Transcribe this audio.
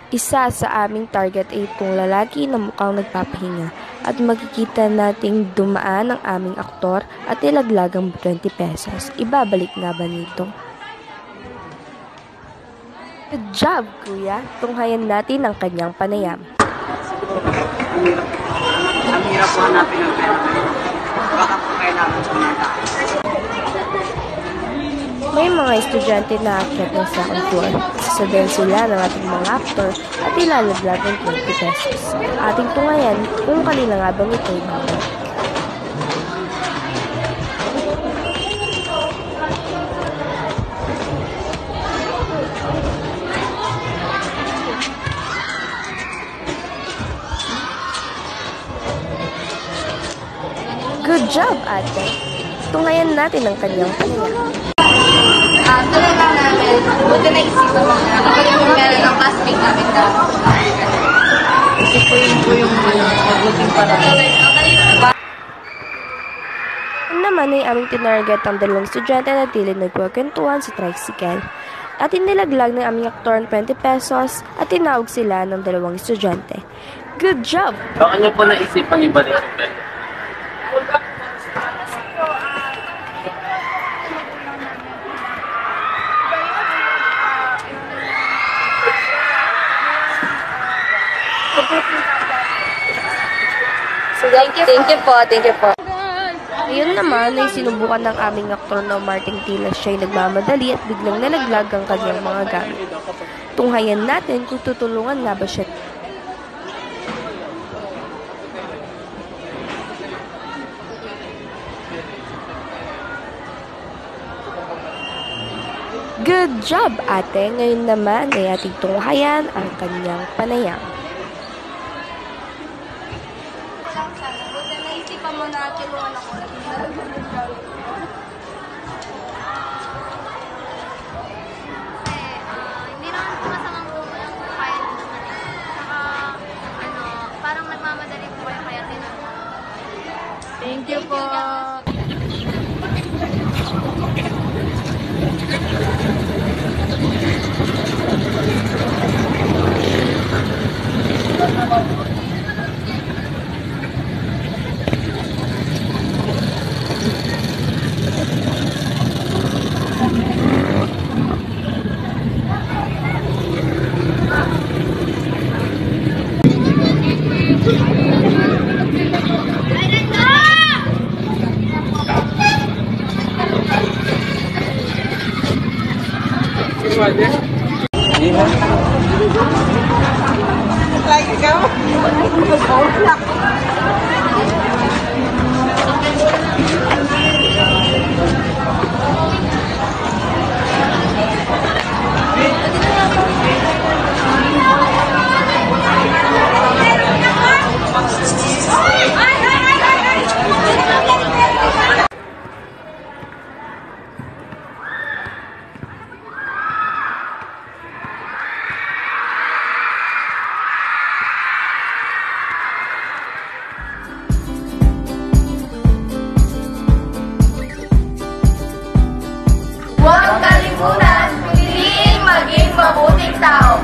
Isa sa aming target ay itong lalaki na mukhang nagpapahinga at makikita nating dumaan ang aming aktor at ilaglag ang 20 pesos. Ibabalik nga ba nito? Good job, kuya! Tunghayan natin ang kanyang panayam. Ang hirap po hanapin ng pera. Baka po kailangan kumanta. May mga estudyante na aakyat ng second floor. Sasabihin sila ng ating mga aktor at ilalaglag ng 20 pesos. Ating tungayan kung kanila nga bang ito'y babalik. Good job, ate! Tungayan natin ang kanyang panayam. Tuloy lang namin, buti na isipan mo na kapag yung meron ng classmate namin daw. Isipuin po yung mabuting paraan. Naman ay aming tinarget ang dalawang estudyante na tila nagkukwentuhan sa tricycle. At inilaglag ng aming aktor ng 20 pesos at tinawag sila ng dalawang estudyante. Good job! Baka niyo po naisipan ibalik yung pera. Thank you po. Ngayon naman ay sinubukan ng aming aktor na Martin Tila siya'y nagmamadali at biglang nalaglag ang kanyang mga gamit. Tunghayan natin kung tutulungan nga ba siya. Good job, ate! Ngayon naman ay ating tunghayan ang kanyang panayam. Naisipan mo na tulungan ako. Hindi naman po masamang tumulong kung kaya din naman. Saka, parang nagmamadali po kayo kaya tinulungan. Thank you po. Like ikaw? Huwag kalimutan, piliin maging mabuting tao.